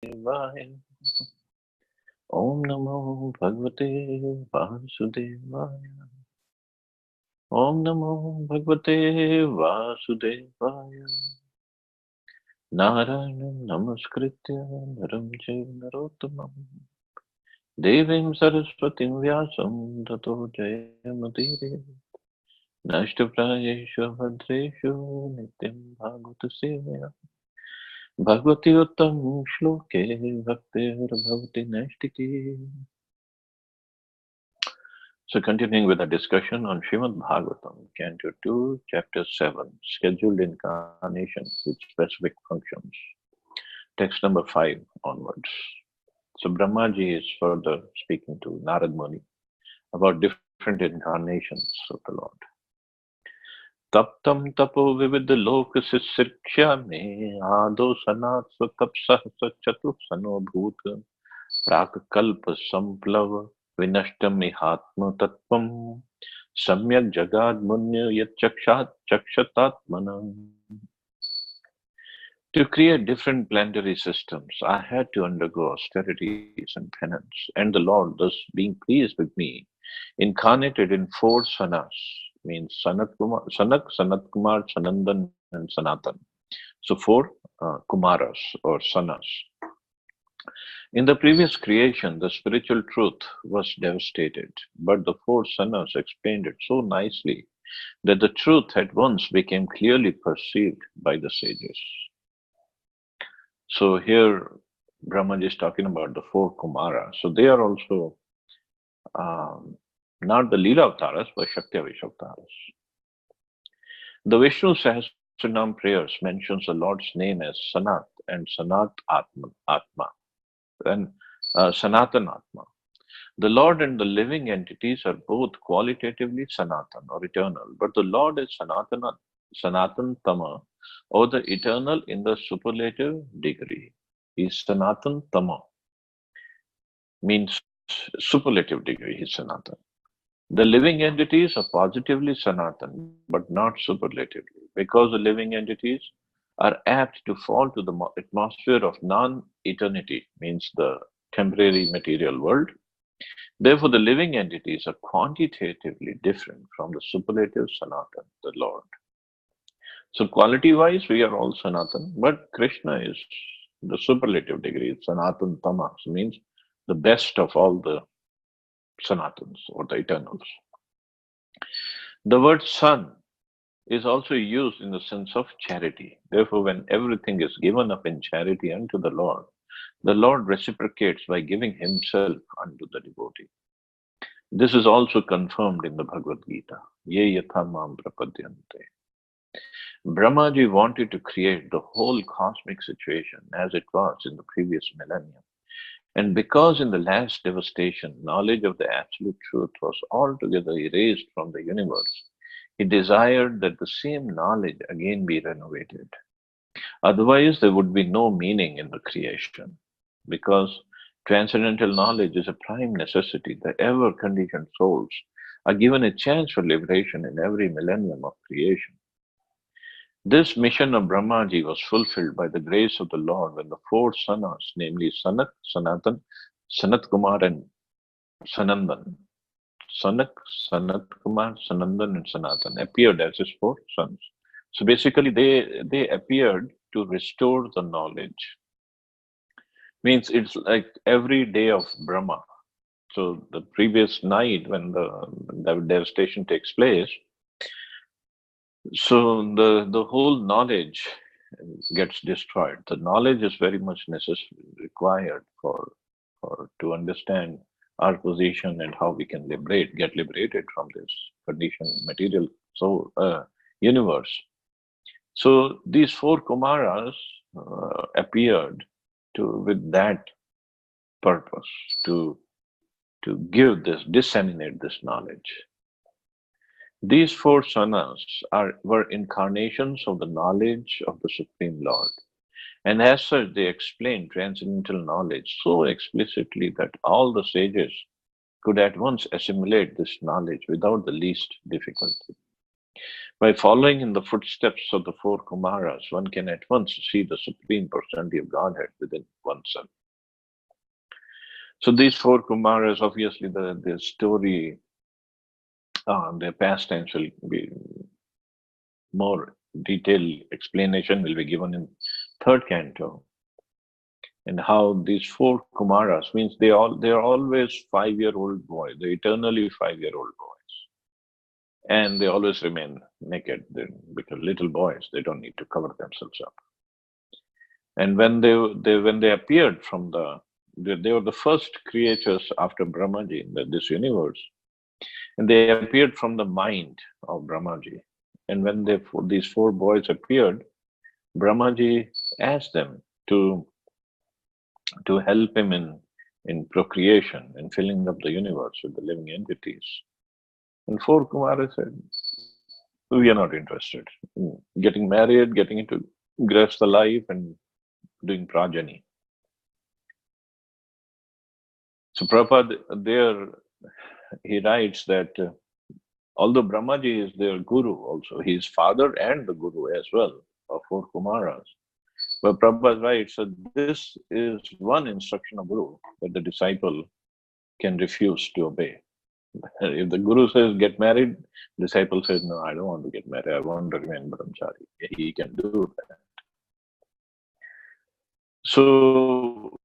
Vasudevaya. Om Namo Bhagavate Vasudevaya. Om Namo Bhagavate Vasudevaya. Narayanam Namaskritya Naram Chaiva Narottamam Devim Saraswatim Vyasam Tato Jayamadire Nashtaprayeshu Bhadreshu Nityam Bhagavata Sevaya Bhagavati Uttam Shloke Bhaktir Bhavati Naistiki. So continuing with the discussion on Srimad Bhagavatam, Canto 2, Chapter 7, Scheduled Incarnation with Specific Functions, text number 5 onwards. So Brahmaji is further speaking to Narad Muni about different incarnations of the Lord. Taptam tapo vivid loka sisirksha me ado sanat swatapsah sachatu sano bhuta prakalpa samplava vinashtam ihatma tattvam samyak jagad munya yatchakshat chakshatatmanam. To create different planetary systems, I had to undergo austerities and penance, and the Lord, thus being pleased with me, incarnated in four sanas, means Sanak, Sanat Kumar, Sanandan, and Sanatan. So four Kumaras or sanas. In the previous creation, the spiritual truth was devastated, but the four sanas explained it so nicely that the truth at once became clearly perceived by the sages. So here Brahmaji is talking about the four Kumaras. So they are also not the Leela avatars, but Shakti avatars. The Vishnu Sahasranam prayers mentions the Lord's name as Sanat and Sanat Atma and Sanatan Atma. The Lord and the living entities are both qualitatively Sanatan or eternal, but the Lord is Sanatan Tama or the eternal in the superlative degree. He is Sanatan Tama, means superlative degree, he is Sanatan. The living entities are positively Sanatan, but not superlatively, because the living entities are apt to fall to the atmosphere of non-eternity, means the temporary material world. Therefore, the living entities are quantitatively different from the superlative Sanatan, the Lord. So, quality-wise, we are all Sanatan, but Krishna is the superlative degree, Sanatan Tamas, means the best of all the Sanatans or the eternals. The word Son is also used in the sense of charity. Therefore, when everything is given up in charity unto the Lord reciprocates by giving himself unto the devotee. This is also confirmed in the Bhagavad Gita. Ye yatha mam prapadyante. Brahmaji wanted to create the whole cosmic situation as it was in the previous millennium. And because in the last devastation, knowledge of the absolute truth was altogether erased from the universe, he desired that the same knowledge again be renovated. Otherwise, there would be no meaning in the creation. Because transcendental knowledge is a prime necessity, the ever conditioned souls are given a chance for liberation in every millennium of creation. This mission of Brahmaji was fulfilled by the grace of the Lord when the four sanas, namely Sanak, Sanatan, Sanat Kumar, and Sanandan, Sanak, Sanat Kumar, Sanandan, and Sanatan, appeared as his four sons. So basically, they appeared to restore the knowledge. Means it's like every day of Brahma. So the previous night when the devastation takes place, so the whole knowledge gets destroyed. The knowledge is very much necessary, required for to understand our position and how we can get liberated from this conditioned material universe. So these four Kumaras appeared with that purpose to give this, disseminate this knowledge. These four sanas were incarnations of the knowledge of the Supreme Lord. And as such, they explain transcendental knowledge so explicitly that all the sages could at once assimilate this knowledge without the least difficulty. By following in the footsteps of the four Kumaras, one can at once see the Supreme Personality of Godhead within oneself. So these four Kumaras, obviously, the story, their pastimes will be more detailed explanation will be given in third canto, and how these four Kumaras means they're always 5-year-old boys, they're eternally 5-year-old boys, and they always remain naked because little boys they don't need to cover themselves up. And when they appeared from they were the first creatures after Brahmaji in this universe, and they appeared from the mind of Brahmaji. And when these four boys appeared, Brahmaji asked them to help him in procreation and filling up the universe with the living entities. And four Kumaras said, "We are not interested in getting married, getting into grahastha life, and doing progeny." So Prabhupada there he writes that although Brahmaji is their guru also, he is father and the guru as well of four Kumaras. But Prabhupada writes that this is one instruction of Guru that the disciple can refuse to obey. If the Guru says get married, disciple says no, I don't want to get married. I want to remain brahmachari. He can do that. So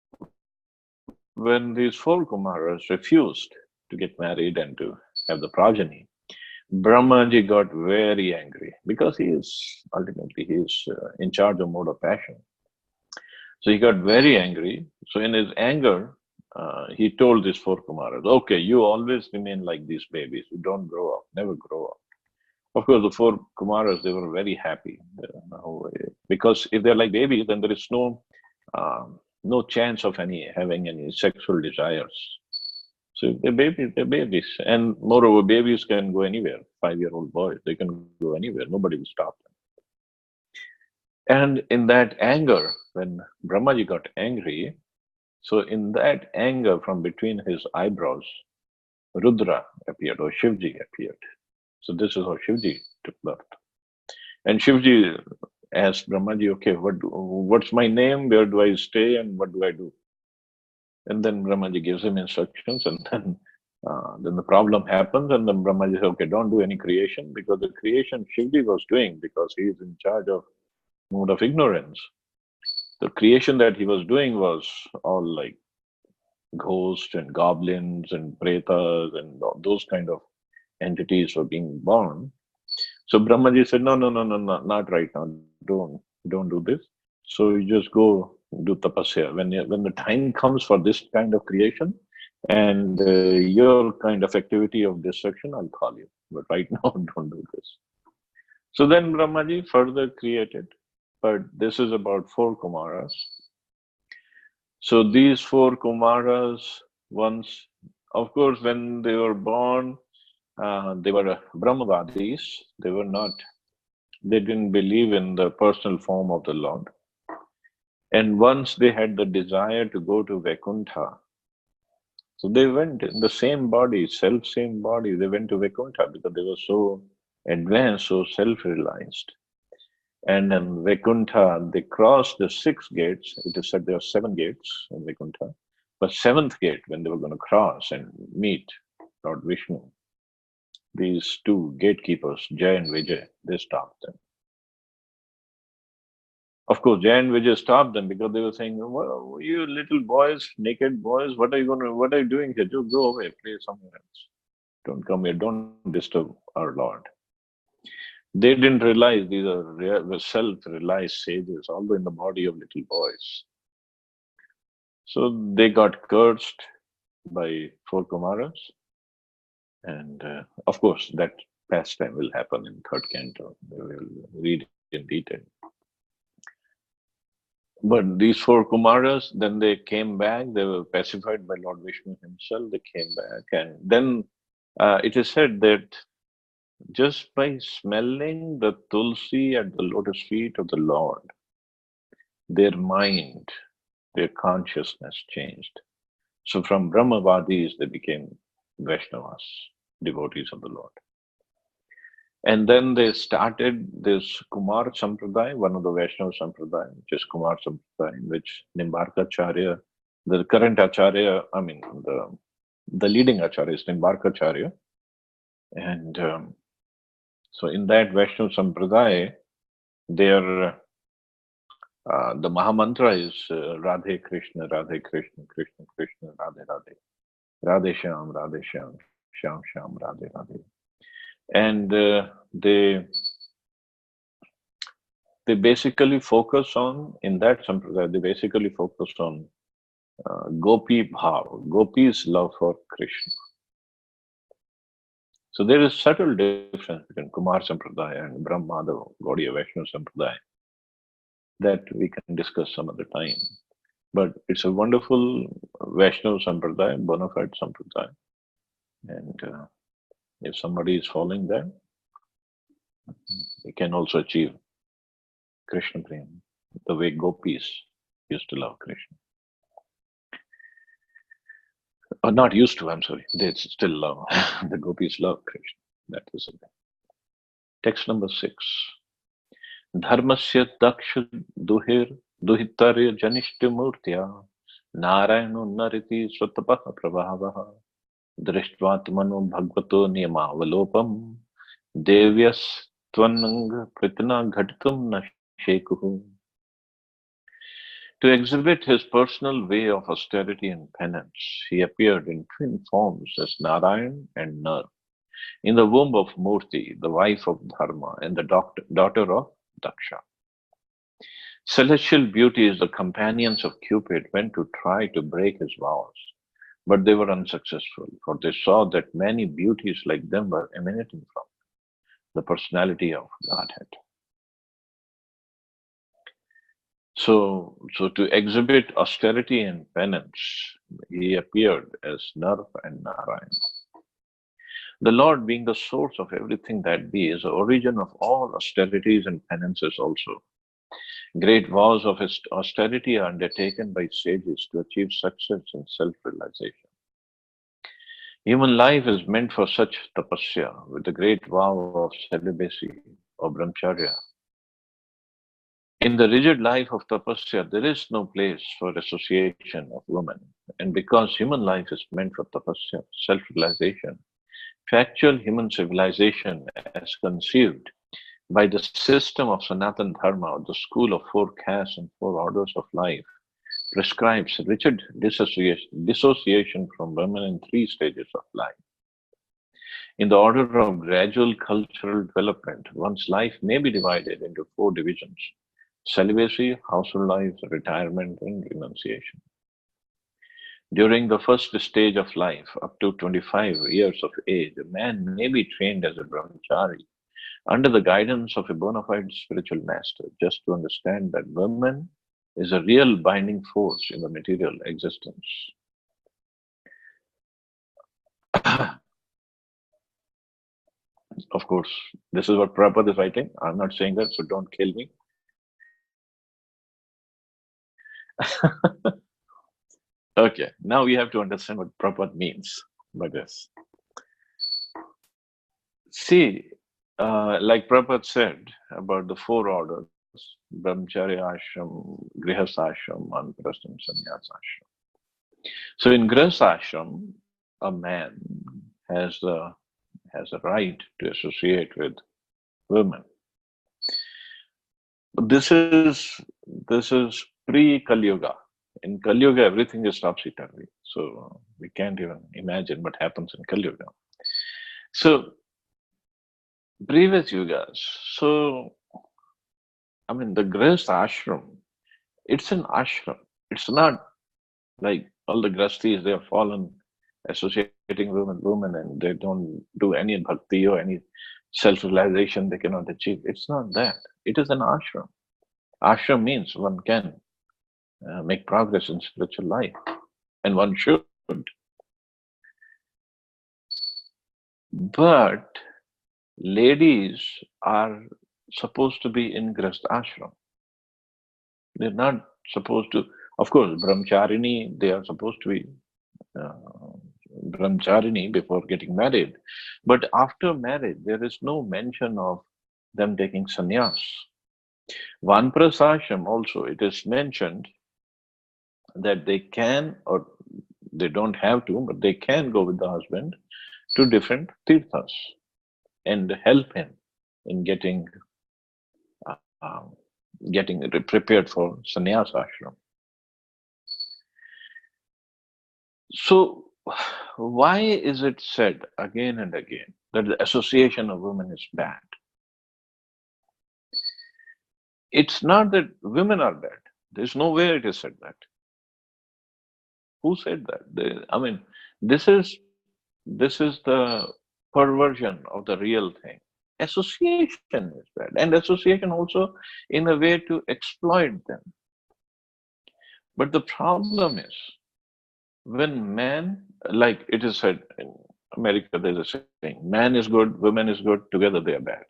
when these four Kumaras refused to get married and to have the progeny, Brahmaji got very angry because he is in charge of mode of passion. So he got very angry. So in his anger, he told these four Kumaras, "Okay, you always remain like these babies. You don't grow up, never grow up." Of course, the four Kumaras, they were very happy because if they're like babies, then there is no chance of having any sexual desires. So if they're babies. And moreover, babies can go anywhere. 5-year-old boys, they can go anywhere. Nobody will stop them. And in that anger, when Brahmaji got angry, so in that anger from between his eyebrows, Rudra appeared or Shivji appeared. So this is how Shivji took birth. And Shivji asked Brahmaji, "Okay, what's my name? Where do I stay? And what do I do?" And then Brahmaji gives him instructions, and then the problem happens, and then Brahmaji says, "Okay, don't do any creation," because the creation Shivji was doing, because he is in charge of mode of ignorance. The creation that he was doing was all like ghosts and goblins and pretas and those kind of entities were being born. So Brahmaji said, "No, no, no, no, no, not right now. Don't do this. So you just go do tapasya. When the time comes for this kind of creation and your kind of activity of destruction, I'll call you. But right now, don't do this." So then Brahmaji further created, but this is about four Kumaras. So these four Kumaras, once, of course, when they were born, they were Brahmavadis. They didn't believe in the personal form of the Lord. And once they had the desire to go to Vaikuntha, so they went in the same body, same body, they went to Vaikuntha because they were so advanced, so self-realized. And in Vaikuntha, they crossed the 6 gates. It is said there are 7 gates in Vaikuntha. But 7th gate, when they were going to cross and meet Lord Vishnu, these two gatekeepers, Jay and Vijay, they stopped them. Of course, Jay and Vijay stopped them because they were saying, "Well, you little boys, naked boys, what are you doing here? Just go away, play somewhere else. Don't come here, don't disturb our Lord." They didn't realize these are self-realized sages, although in the body of little boys. So they got cursed by four Kumaras. And of course, that pastime will happen in third canto. We will read it in detail. But these four Kumaras, then they came back. They were pacified by Lord Vishnu himself. They came back. And then it is said that just by smelling the tulsi at the lotus feet of the Lord, their mind, their consciousness changed. So from Brahmavadis, they became Vaishnavas, devotees of the Lord. And then they started this Kumar Sampradaya, one of the Vaishnava Sampradaya, which is Kumar Sampradaya, in which Nimbarka Acharya, the current Acharya, I mean, the leading Acharya is Nimbarka Acharya. And so in that Vaishnava Sampradaya, their the Mahamantra is Radhe Krishna, Krishna Krishna, Radhe Radhe, Radhe Shyam, Shyam Shyam, Radhe Radhe. And they basically focus on, in that sampradaya, they basically focus on Gopi Bhav, Gopi's love for Krishna. So there is subtle difference between Kumar Sampradaya and Brahmadav Gaudiya Vaishnava Sampradaya that we can discuss some other time. But it's a wonderful Vaishnava Sampradaya, bona fide Sampradaya. And if somebody is following that, he can also achieve Krishna Prem, the way gopis used to love Krishna. Or not used to, I'm sorry. They still love, the gopis love Krishna. That is it. Text number 6. Dharmasya daksha duhitarya janishti murtya narayano nariti swatapaha prabhavaha drishtvatmano bhagavato niyamalopam devyas tvananga pritana ghatitum na shekuhu. To exhibit his personal way of austerity and penance, he appeared in twin forms as Narayan and Nar, in the womb of Murti, the wife of Dharma, and the daughter of Daksha. Celestial beauties, the companions of Cupid, went to try to break his vows, but they were unsuccessful, for they saw that many beauties like them were emanating from the personality of Godhead. So to exhibit austerity and penance, he appeared as Narv and Narayan. The Lord, being the source of everything that be, is the origin of all austerities and penances also. Great vows of austerity are undertaken by sages to achieve success in self-realization. Human life is meant for such tapasya, with the great vow of celibacy or brahmacharya. In the rigid life of tapasya, there is no place for association of women. And because human life is meant for tapasya, self-realization, factual human civilization as conceived by the system of Sanatan Dharma, the school of 4 castes and 4 orders of life, prescribes rigid dissociation from women in 3 stages of life. In the order of gradual cultural development, one's life may be divided into 4 divisions: celibacy, household life, retirement, and renunciation. During the first stage of life, up to 25 years of age, a man may be trained as a brahmachari under the guidance of a bona fide spiritual master, just to understand that woman is a real binding force in the material existence. Of course, this is what Prabhupada is writing. I'm not saying that, so don't kill me. Okay, now we have to understand what Prabhupada means by this. See, like Prabhupada said about the 4 orders, Brahmacharya Ashram, Grihastha Ashram, Vanprastha, and Sannyasa Ashram. So in Grihastha Ashram, a man has a right to associate with women. This is pre-Kali Yuga. In Kali Yuga, everything is topsy-turvy. So we can't even imagine what happens in Kali Yuga. So previous yugas, so I mean the Grihastha Ashram, it's an ashram. It's not like all the Grihasthis, they have fallen associating women and they don't do any bhakti or any self-realization they cannot achieve. It's not that. It is an ashram. Ashram means one can make progress in spiritual life, and one should. But ladies are supposed to be in Grihastha Ashram. They're not supposed to, of course, brahmacharini, they are supposed to be brahmacharini before getting married. But after marriage, there is no mention of them taking sannyas. Vanprasashram also, it is mentioned that they can, or they don't have to, but they can go with the husband to different tirthas and help him in uh, getting prepared for sannyas ashram. So, why is it said again and again that the association of women is bad? It's not that women are bad. There's no way it is said that. Who said that? I mean, this is this is the perversion of the real thing. Association is bad, and association also in a way to exploit them. But the problem is when man, like it is said in America, there's a saying, man is good, woman is good, together they are bad.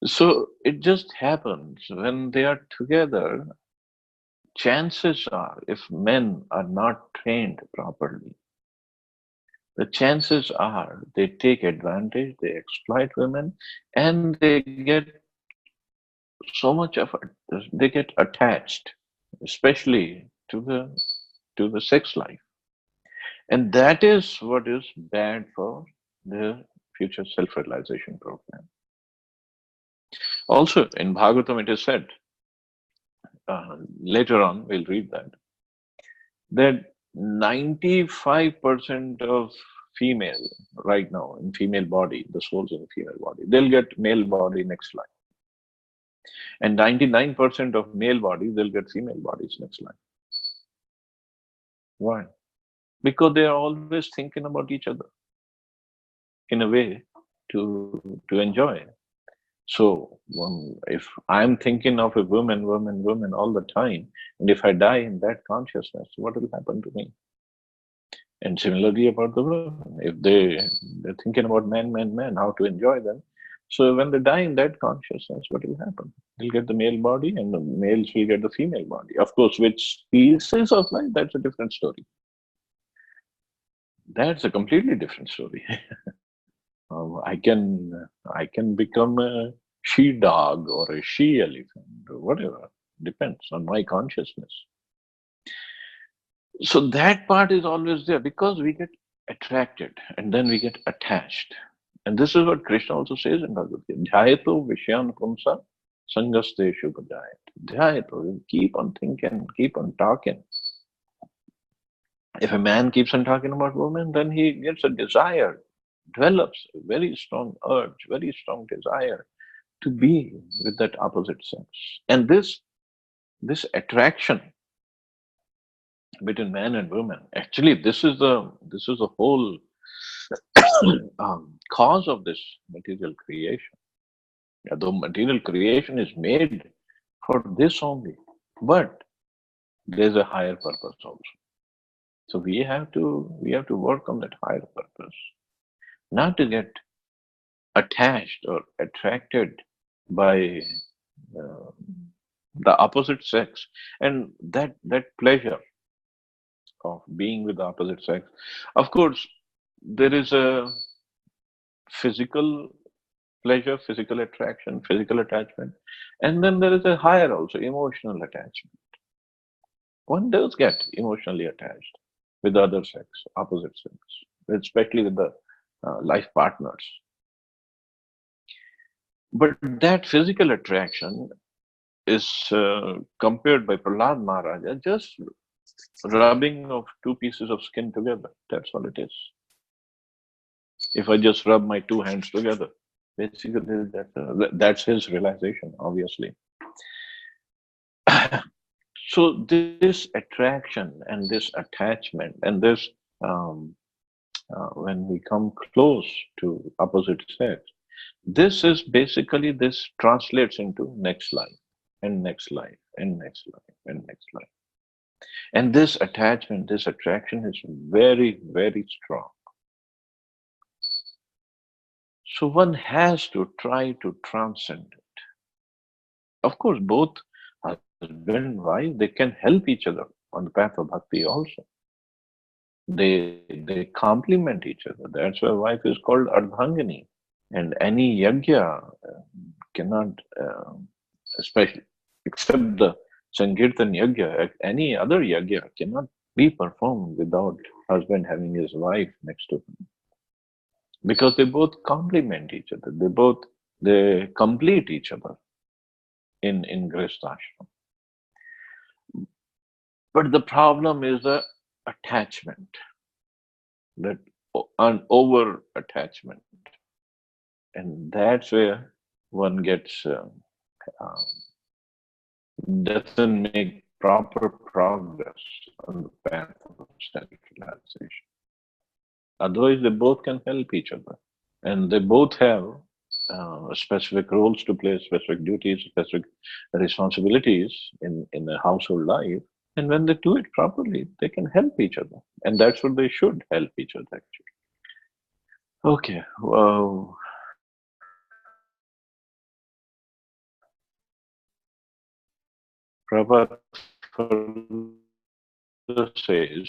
So it just happens when they are together, chances are, if men are not trained properly, the chances are they take advantage, they exploit women, and they get so much of it, they get attached, especially to the sex life. And that is what is bad for the future self-realization program. Also, in Bhagavatam, it is said, later on, we'll read that 95% of female right now in female body, the souls in the female body, they'll get male body next life. And 99% of male bodies, they'll get female bodies next life. Why? Because they are always thinking about each other in a way to enjoy. So if I'm thinking of a woman all the time, and if I die in that consciousness, what will happen to me? And similarly about the women, if they're thinking about man, how to enjoy them. So when they die in that consciousness, what will happen? They'll get the male body, and the males will get the female body. Of course, which species of life, that's a different story. That's a completely different story. I can become a she dog or a she elephant or whatever. Depends on my consciousness. So that part is always there because we get attracted and then we get attached. And this is what Krishna also says in Bhagavad Gita. Dhyayato Vishyan Pumsa Sangaste Shubhajayat. Dhyayato, keep on thinking, keep on talking. If a man keeps on talking about women, then he gets a desire, develops a very strong urge, very strong desire to be with that opposite sex. And this attraction between man and woman, actually, this is the whole cause of this material creation. Yeah, the material creation is made for this only, but there's a higher purpose also. So we have to work on that higher purpose, not to get attached or attracted by uh, the opposite sex, and that pleasure of being with the opposite sex. Of course, there is a physical pleasure, physical attraction, physical attachment, and then there is a higher also emotional attachment. One does get emotionally attached with the other sex, opposite sex, especially with the life partners. But that physical attraction is compared by Prahlad Maharaja just rubbing of two pieces of skin together. That's all it is. If I just rub my two hands together, basically that's his realization, obviously. So this attraction and this attachment and this when we come close to opposite sex, this is basically, this translates into next life and next life and next life and next life. And this attachment, this attraction is very, very strong. So one has to try to transcend it. Of course, both husband and wife, they can help each other on the path of bhakti also. They complement each other. That's why wife is called Ardhangani. And any yajna cannot, especially except the Sankirtan yajna, any other yajna cannot be performed without husband having his wife next to him, because they both complement each other. They complete each other in Grihastha. But the problem is the attachment, that an over attachment, and that's where one gets doesn't make proper progress on the path of self-realization. Otherwise, they both can help each other, and they both have specific roles to play, specific duties, specific responsibilities in a household life. And when they do it properly, they can help each other, and that's what they should help each other actually. Okay, well, Prabhupada further says,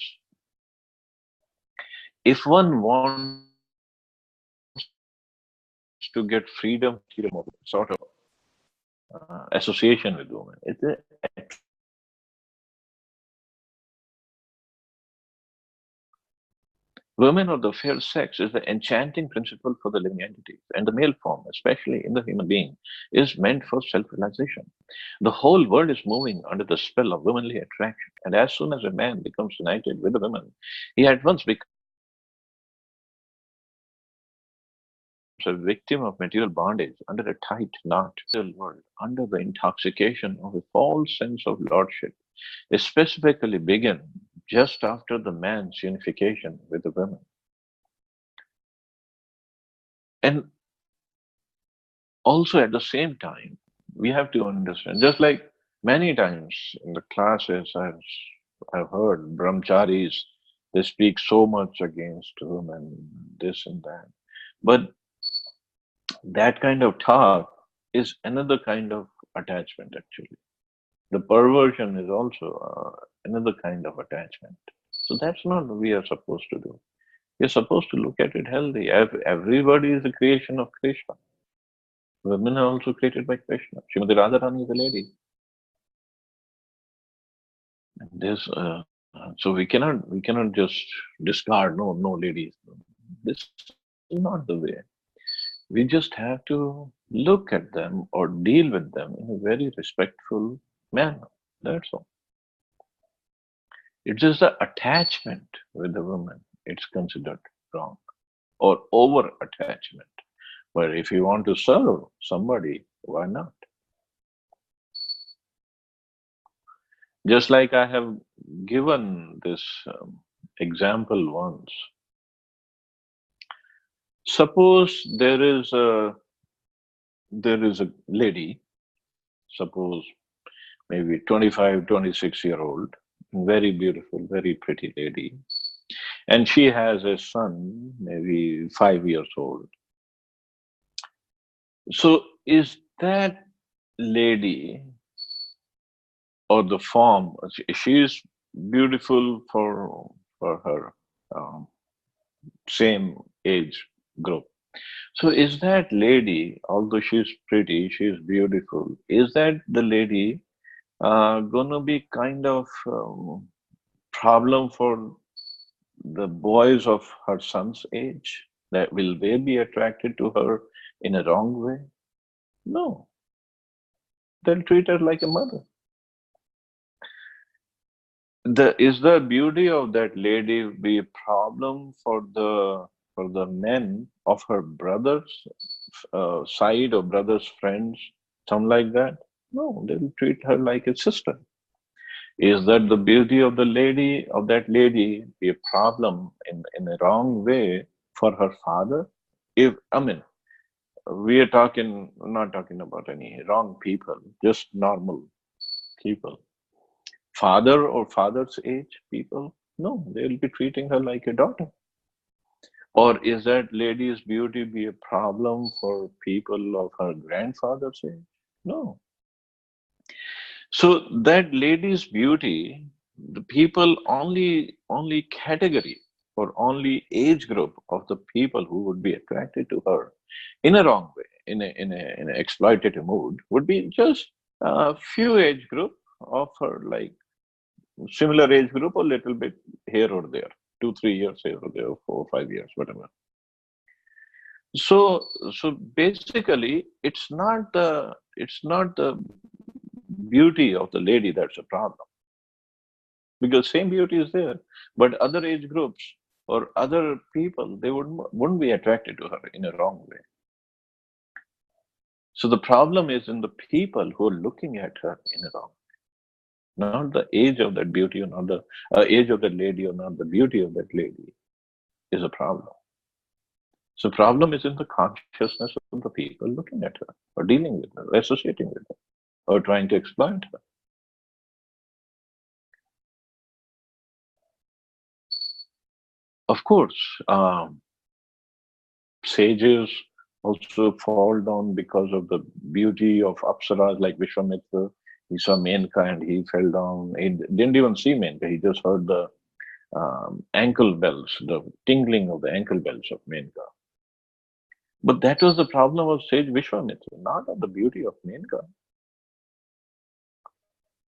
if one wants to get freedom of sort of association with women, it's a women of the fair sex is the enchanting principle for the living entities, and the male form, especially in the human being, is meant for self-realization. The whole world is moving under the spell of womanly attraction, and as soon as a man becomes united with a woman, he at once becomes a victim of material bondage under a tight knot in the real world, under the intoxication of a false sense of lordship. They specifically begin just after the man's unification with the women. And also at the same time, we have to understand, just like many times in the classes I've heard brahmacharis, they speak so much against women, this and that. But that kind of talk is another kind of attachment actually. The perversion is also another kind of attachment. So that's not what we are supposed to do. We're supposed to look at it healthy. Everybody is a creation of Krishna. Women are also created by Krishna. Srimati Radharani is a lady. There's so we cannot just discard no ladies. This is not the way. We just have to look at them or deal with them in a very respectful manner. That's all. It's just the attachment with the woman. It's considered wrong or over attachment. But if you want to serve somebody, why not? Just like I have given this example once. Suppose there is a lady, suppose maybe 25, 26-year-old, very beautiful, very pretty lady, and she has a son, maybe 5 years old. So is that lady or the form, she is beautiful for her um, same age group. So is that lady, although she's pretty, she's beautiful, is that the lady gonna be kind of problem for the boys of her son's age? That will they be attracted to her in a wrong way? No, they'll treat her like a mother. Is the beauty of that lady be a problem for the men of her brother's side or brother's friends, something like that? No, they'll treat her like a sister. Is that the beauty of the lady of that lady be a problem in a wrong way for her father? If I mean, we are talking not talking about any wrong people, just normal people. Father or father's age people? No, they'll be treating her like a daughter. Or is that lady's beauty be a problem for people of her grandfather's age? No. So that lady's beauty, the people only category. or only age group of the people who would be attracted to her in a wrong way, in an exploitative mood, would be just a few age group of her, like similar age group, or little bit here or there, 2 3 years here or there, 4 5 years, whatever. So basically, it's not the beauty of the lady that's a problem, because same beauty is there, but other age groups or other people, they wouldn't be attracted to her in a wrong way. So the problem is in the people who are looking at her in a wrong, not the age of that beauty, or not the age of that lady, or not the beauty of that lady is a problem. So problem is in the consciousness of the people looking at her, or dealing with her, associating with her, or trying to exploit her. Of course, sages also fall down because of the beauty of apsaras like Vishwamitra. He saw Menka and he fell down. He didn't even see Menka. He just heard the ankle bells, the tingling of the ankle bells of Menka. But that was the problem of sage Vishwamitra, not of the beauty of Menka.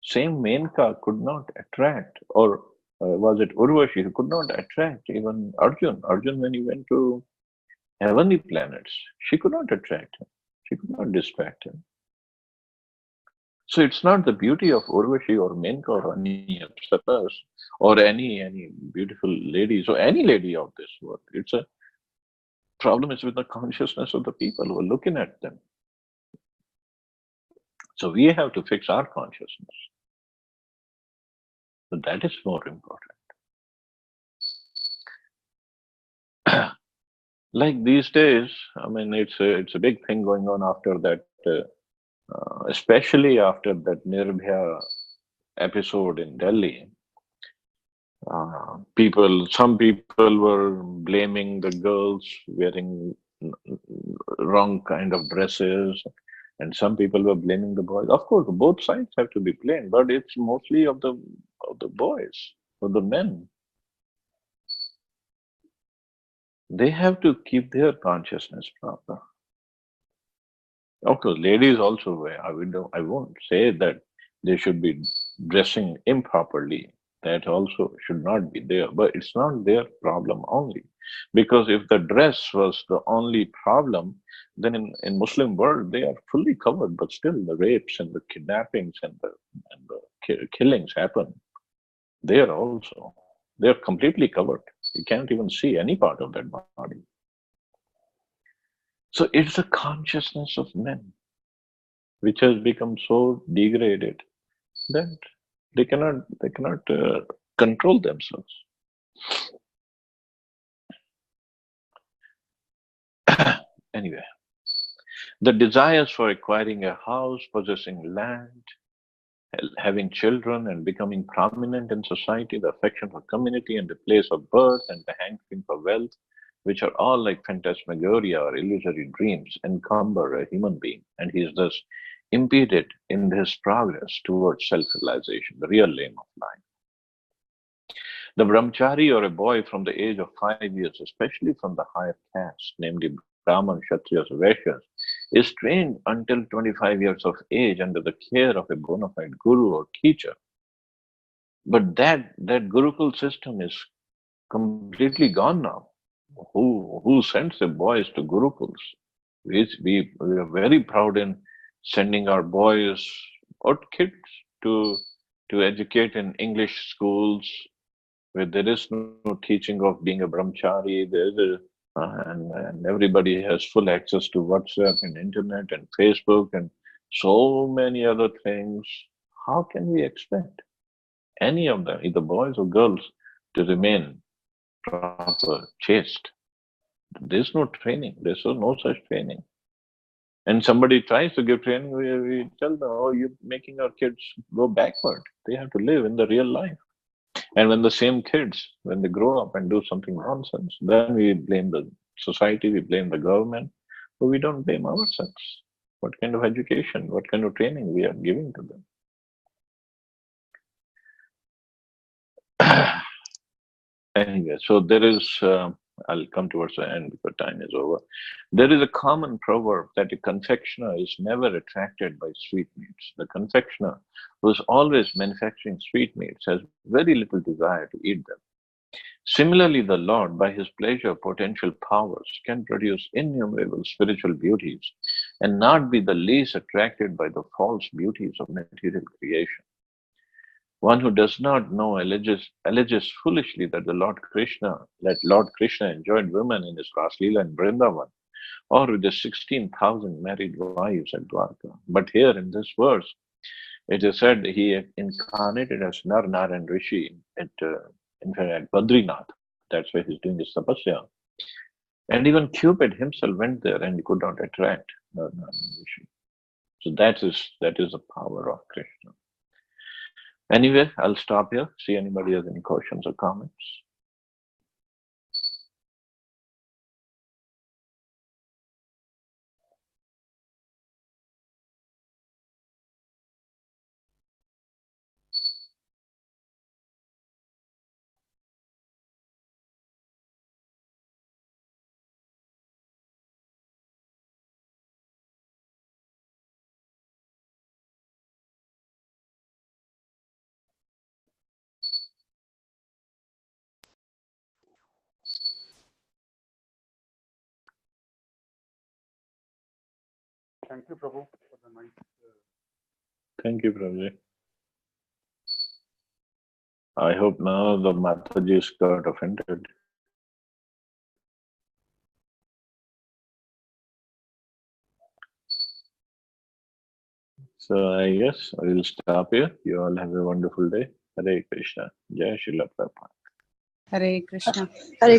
Same Menka could not attract, or was it Urvashi who could not attract even Arjun? Arjun, when he went to heavenly planets, she could not attract him. She could not distract him. So it's not the beauty of Urvashi or Menka or any Apsaras or any beautiful ladies or any lady of this world. It's a problem is with the consciousness of the people who are looking at them. So we have to fix our consciousness. So that is more important. Like these days, I mean, it's a big thing going on after that, especially after that Nirbhaya episode in Delhi. Some people were blaming the girls wearing wrong kind of dresses, and some people were blaming the boys. Of course, both sides have to be blamed, but it's mostly of the boys, of the men. They have to keep their consciousness proper. Of course, ladies also wear. I won't say that they should be dressing improperly. That also should not be there. But it's not their problem only. Because if the dress was the only problem, then in Muslim world they are fully covered, but still the rapes and the kidnappings and the killings happen there also. They're completely covered. You can't even see any part of that body. So it's the consciousness of men which has become so degraded that they cannot control themselves. Anyway, the desires for acquiring a house, possessing land, having children, and becoming prominent in society, the affection for community and the place of birth, and the hankering for wealth, which are all like phantasmagoria or illusory dreams, encumber a human being, and he is thus impeded in his progress towards self-realization, the real aim of life. The brahmachari, or a boy from the age of 5 years, especially from the higher caste, namely Brahman, Kshatriyas, Vaishyas, is trained until 25 years of age under the care of a bona fide guru or teacher. But that Gurukul system is completely gone now. Who sends the boys to Gurukuls? We are very proud in sending our boys or kids to educate in English schools, where there is no teaching of being a brahmachari. And everybody has full access to WhatsApp and internet and Facebook and so many other things. How can we expect any of them, either boys or girls, to remain proper chaste? There's no training. There's no such training. And somebody tries to give training, we tell them, oh, you're making our kids go backward. They have to live in the real life. And when the same kids, when they grow up and do something nonsense, then we blame the society, we blame the government, but we don't blame ourselves. What kind of education, what kind of training we are giving to them? Anyway, so there is, I'll come towards the end because time is over. There is a common proverb that a confectioner is never attracted by sweetmeats. The confectioner who is always manufacturing sweetmeats has very little desire to eat them. Similarly, the Lord, by his pleasure potential powers, can produce innumerable spiritual beauties and not be the least attracted by the false beauties of material creation. One who does not know alleges foolishly that Lord Krishna enjoyed women in his Raslila in Vrindavan, or with his 16,000 married wives at Dwarka. But here in this verse, it is said he incarnated as Nar Narayan Rishi in fact, at Badrinath. That's where he's doing his tapasya. And even Cupid himself went there and he could not attract Nar Narayan Rishi. So that is the power of Krishna. Anyway, I'll stop here. See anybody has any questions or comments. Thank you, Prabhu, for the nice. Thank you, Prabhuji. I hope none of the Matajis got offended. So I guess I will stop here. You all have a wonderful day. Hare Krishna. Jai Srila Prabhupada. Hare Krishna. Hare Krishna.